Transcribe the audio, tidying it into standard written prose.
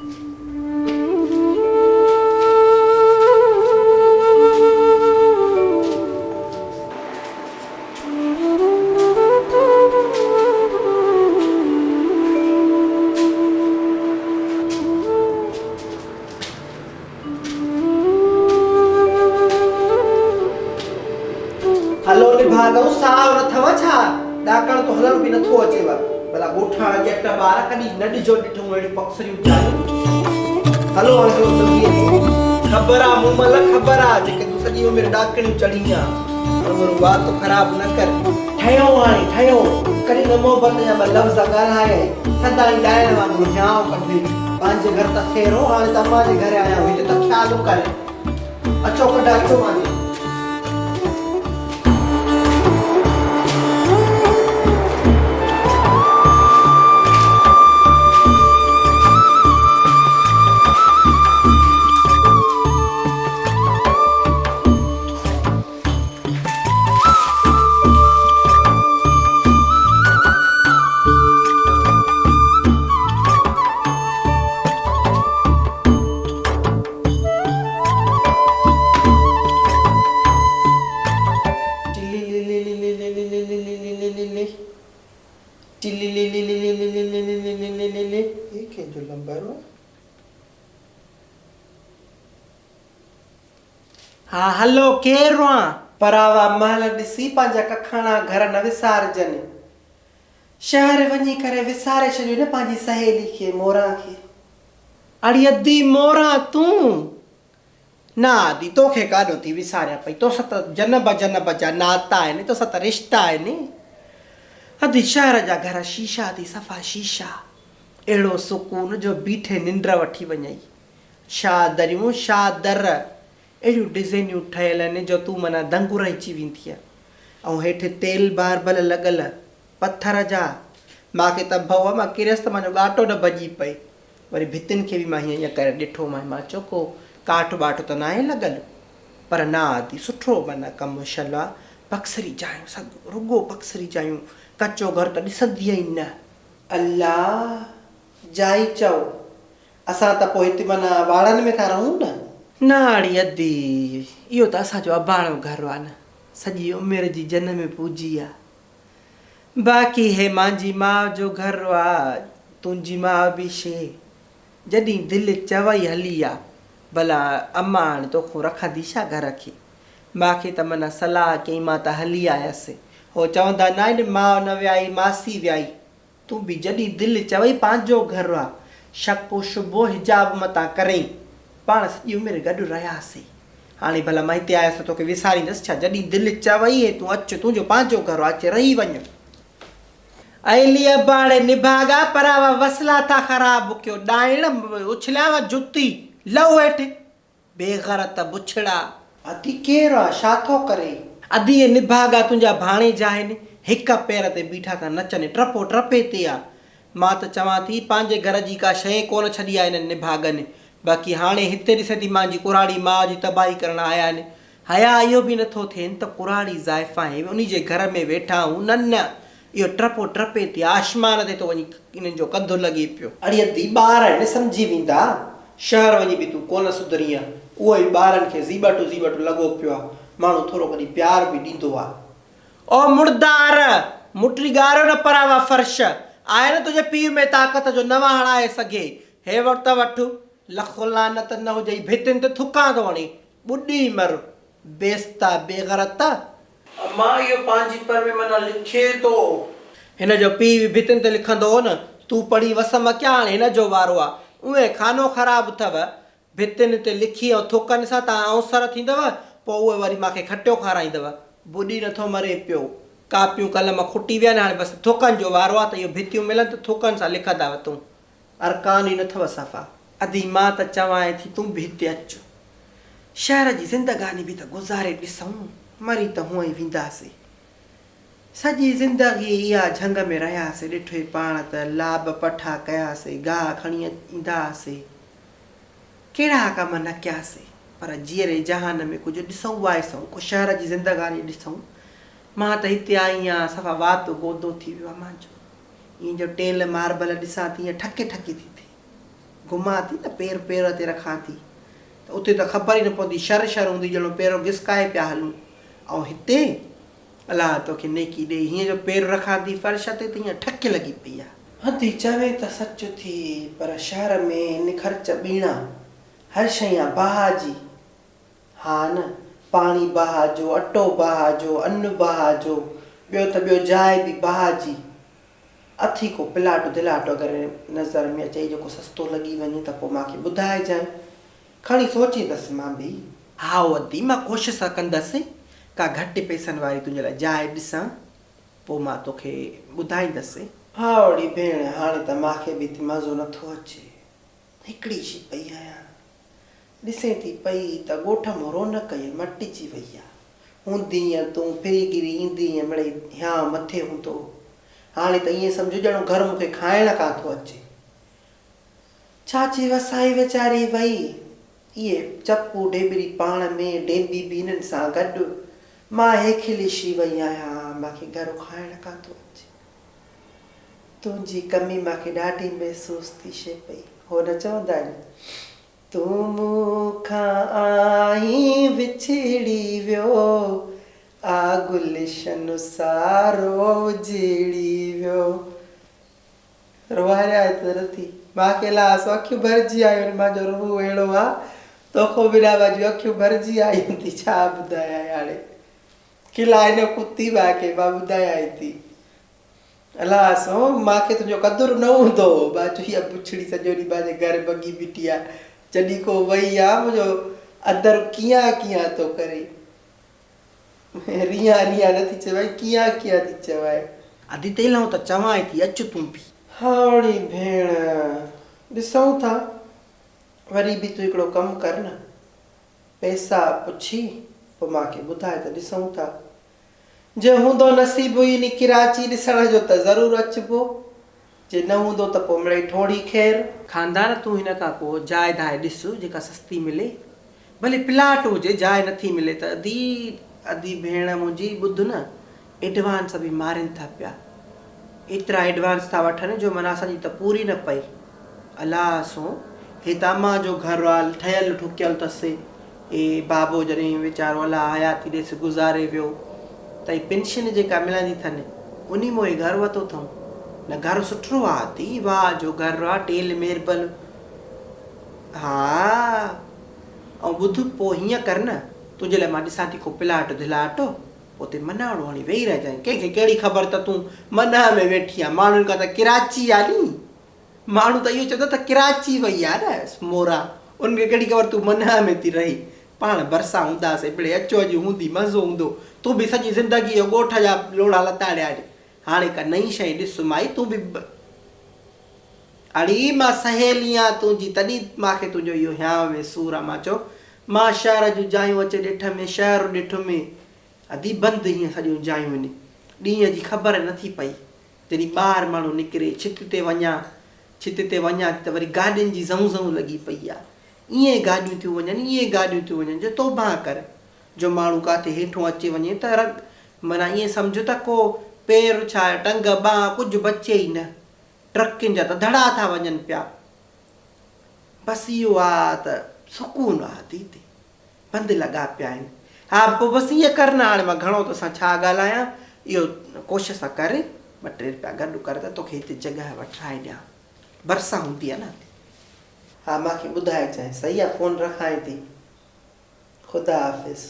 हलो निभागो साव न थव छा डाकण तो हलण भी नथो अचेव भला गोठाण जट बार कदी नड जो ॾिठो एड़ी पक्सरियूं चालू हलो हलो जल्दी खबर आ मुमल खबर आ जेके तू सजी उमिर डाकणियूं चढ़ीया और बात तो खराब न कर ठयो हाणे ठयो कदी न मोहब्बत जा लफ्ज़ ॻाल्हाए सदाई ॾाइण वांगुरु न्याव कंदे पंहिंजे घर त फेरो हाणे त मां जे घर आया हुई त ख्याल कर अचो कढा अचो मां हाँ हलो केरु आ परावा महल ॾिसी पंहिंजा कखाणा घर न विसारजनि शहर वञी करे विसारे छॾियो न पंहिंजी सहेली खे मोरा खे अड़ी अदी मोरा तूं न आदि तोखे काॾो थी विसारिया पई तोसां त जनब जा नाता आहिनि तोसां त रिश्ता आहिनि अदी शहर जा घर शीशा थी सफ़ा शीशा अहिड़ो सुकून जो बीठे निंड वठी वञई छा दरियूं छा दर अहिड़ियूं डिज़ाइनियूं ठहियल आहिनि जो तूं माना दंगु रहिजी वेंदी आहे ऐं हेठि तेल बारबल लॻल पथर जा मूंखे त भउ मां किरियसि त मुंहिंजो ॻाटो न भॼी पई वरी भितियुनि खे बि मां हीअं करे ॾिठो मां चयो को काठ वाठ त न आहे लॻल पर न आदि सुठो माना कमु शल आहे पक्सरी जायूं सभु रुॻो पक्सरी जायूं कचो घर त ॾिसंदी ई न अल्लाह जाई चओ असां त पोइ हिते माना वाड़नि में था रहूं न नाड़ी अदी इहो त असांजो अबाणो घर आहे न सॼी उमिरि जी जन में पूजी आहे बाक़ी हे मुंहिंजी माउ जो घर आहे तुंहिंजी माउ बि शे जॾहिं दिलि चवई हली आहे भला अम्मा हाणे तोखां रखंदी छा घर खे मूंखे त माना सलाह कई मां त हली आयसि हो चवंदा न आहिनि माउ न वियाई मासी वियाई तूं बि जॾहिं दिलि चवई पंहिंजो घर आहे शको शुबो हिजाब मतां करें पाण सॼी उमिरि गॾु रहियासीं हाणे भला मां हिते आयसि तोखे विसारींदसि छा जॾहिं दिलि चवई तूं अचु तुंहिंजो पंहिंजो घर आहे अचे रही वञ अलीअ बाड़े निभागा परावा वसला था ख़राब कयो ॾाइण उछलियांव जुती लव हेठि बेग़रत बुछड़ा अदी केरु आहे छा थो करे अदी निभागा तुंहिंजा भाणेजा आहिनि हिक पेर ते बीठा था नचनि ट्रपो ट्रपे ते आहे मां त चवां थी पंहिंजे घर जी का शइ कोन छॾी आहे हिननि निभागनि बाक़ी हाणे हिते ॾिसे थी मुंहिंजी कुराड़ी माउ जी तबाही करण आया आहिनि हया इहो बि नथो थियनि त कुराड़ी ज़ाइफ़ा आहे उन जे घर में वेठा आहियूं न इहो ट्रपो ट्रपे ते आसमान ते तो वञी इन्हनि जो कंधो लॻे पियो अड़ी अदी ॿार आहिनि सम्झी वेंदा शहर वञी बि तूं कोन सुधरी आहे उहो ई ॿारनि खे ज़ीबटो लॻो पियो आहे माण्हू थोरो कॾहिं प्यार बि ॾींदो आहे ओ मुर्दार मुटरी ॻारो न परावा फर्श आहे न तुंहिंजे पीउ में ताक़त जो न हणाए सघे हे वक़्त वठु लखो लानत न हुजे भितियुनि ते थुकां थो हणी ॿुॾी मर बेस्ता बेग़रत मां इहो पंहिंजी पर में माना लिखे थो हिन जो पीउ भितियुनि ते लिखंदो हो न तूं पढ़ी वसम क्या हाणे हिन जो वारो आहे उहे खानो ख़राबु अथव भितियुनि ते लिखी ऐं थुकनि सां तव्हां अवसर थींदव पोइ उहे वरी मूंखे खटियो खाराईंदव ॿुॾी नथो मरे पियो कापियूं कलम खुटी विया आहिनि हाणे बसि थुकनि जो वारो आहे त इहो भितियूं मिलनि त थुकनि सां लिखंदा तूं अरकान ई न अथव सफ़ा अदी मां त चवां थी तूं बि हिते अचु शहर जी ज़िंदगानी बि त गुज़ारे ॾिसूं मरी त हूअं ई वेंदासीं सॼी ज़िंदगी इहा झंग में रहियासीं ॾिठो पाण त लाभ पठा कयासीं गाह खणी ईंदा हुआसीं कहिड़ा कम न कयासीं पर जीअरे जहान में कुझु ॾिसूं वाइसूं को शहर जी ज़िंदगानी ॾिसूं मां त हिते आई आहियां सफ़ा वात गोदो थी वियो आहे मुंहिंजो ईअं जो टेल मार्बल ॾिसां थी ईअं ठके ठके थी थिए घुमा थी न पेर ते रखां थी त उते त ख़बर ई न पवंदी शर हूंदी ॼणो पहिरियों घिसकाए पिया हलूं ऐं हिते अलाह तोखे नेकी ॾे हीअं जो पेर रखां थी फर्श ते त हीअं ठक लॻी पई आहे हंधी चवे त सच थी पर शहर में निखर्च ॿीणा हर शइ आहे बाहि जी हा न पाणी बाहि जो अटो बाहि जो अन्न बाहि जो ॿियो त ॿियो जाइ बि बाहि जी अथी को पिलाटो दिलाटो अगरि नज़र में अचे जेको सस्तो लॻी वञे त पोइ मूंखे ॿुधाइजांइ खणी सोचींदसि मां बि हा वधी मां कोशिशि कंदसि का घटि पैसनि वारी तुंहिंजे लाइ जाइ ॾिसां पोइ मां तोखे ॿुधाईंदसि हा वरी भेण हाणे त मूंखे बि मज़ो नथो अचे हिकिड़ी शी पई आहियां ॾिसे थी पई त ॻोठ में रौनक ई मटिजी वई आहे हूंदी तूं फिरी गिरी ईंदी मिड़ई ह्या मथे हूंदो हाणे त ईअं सम्झो ॼणो घर मूंखे खाइण कान थो अचे छाची वसाई वीचारी वई इहे चपू ढेबरी पाण में ढेबी बि हिननि सां गॾु मां हेखि लिशी वई आहियां मूंखे घरो खाइण कान थो अचे तुंहिंजी कमी मूंखे ॾाढी महसूसु थी थिए पई हो न चवंदा आहिनि तूं मूंखां आई विछड़ी वियो आ गुलशन सारो उजड़ी वियो रोहारिया त नथी मूंखे लास अखियूं भरिजी आयूं मुंहिंजो रूह अहिड़ो आहे तोखो बिना बाजू अखियूं भरिजी आयूं थी छा ॿुधायां हाणे खिलाए न कुती मूंखे मां ॿुधायां थी अलाह सो मूंखे तुंहिंजो क़दुरु न हूंदो बाजू इहा पुछड़ी सॼो ॾींहुं मुंहिंजे घर बगी बीठी आहे जॾहिं को वई आहे मुंहिंजो अदर कीअं थो करे रिया नथी चवाए कीअं थी चवाए अधी तेलाऊं त चवां थी अच तूं बि हाड़ी भेण ॾिसूं था वरी बि तूं हिकिड़ो कमु कर न पैसा पुछी पोइ मूंखे ॿुधाए त ॾिसूं था जे हूंदो नसीबु इन किराची ॾिसण जो त ज़रूरु अचिबो जे न हूंदो त पोइ मिड़ई ठोड़ी ख़ैरु खानदान तूं हिन खां पोइ जाइ दाइ ॾिस जेका सस्ती मिले भले प्लाट हुजे जाइ नथी मिले त अधी भेण मुंहिंजी ॿुध न एडवांस बि मारनि था पिया एतिरा एडवांस था वठनि जो माना असांजी त पूरी न पई अलाह सो हितां मां जो घर वाल ठहियलु ठुकियलु अथसि बाबो जॾहिं वीचारो अलाह हयाती ॾेसि गुज़ारे वियो त पेंशन जेका मिलंदी अथनि उन मां ई घरु वरितो अथऊं न घर सुठो आहे थी वाह जो घर आहे टेल मेरबल हा ऐं ॿुध पोइ हीअं कर न तुंहिंजे लाइ मां ॾिसां थी को प्लाट दिलाटो उते मनाणो हणी वेही रहिजांइ कंहिंखे कहिड़ी ख़बर त तूं मना में वेठी आहे माण्हुनि खां त किराची आहे नी माण्हू त इहो चवंदो त किराची वई आहे न मोरा उनखे कहिड़ी ख़बर तूं मना में थी रही पाण भरिसां हूंदासीं मिड़े अचो अॼु हूंदी मज़ो हूंदो तूं बि सॼी ज़िंदगी जो ॻोठ जा लोड़ा लताड़िया हाणे का नई शइ ॾिस माई तूं बि अड़ी मां सहेली आहियां तुंहिंजी तॾहिं मूंखे तुंहिंजो इहो ह्यांव में सूर आहे मां चयो मां शहर जूं जायूं अचे ॾिठ में शहर ॾिठ में अधी बंदि हीअं सॼियूं जायूं आहिनि ॾींहं जी ख़बर नथी पई जॾहिं ॿाहिरि माण्हू निकिरे छित ते वञा त वरी गाॾियुनि जी ज़ऊं ज़ऊं लॻी पई आहे ईअं गाॾियूं थियूं वञनि जो तौबा कर जो माण्हू किथे हेठों अचे वञे त माना ईअं सम्झो त को पेर छा टंग ॿांह कुझु बचे ई न ट्रकियुनि जा त धड़ा था वञनि पिया बसि इहो आहे त सुकून आहे दीदी बंदि लॻा पिया आहिनि हा पोइ बसि ईअं कर न हाणे मां घणो तोसां छा ॻाल्हायां इहो कोशिशि करे 2-3 रुपया गॾु कर त तोखे हिते जॻह वठाए ॾियां भरिसां हूंदी आहे न हा मूंखे ॿुधाइजांइ सही आहे फ़ोन रखांइ थी ख़ुदा हाफ़िज़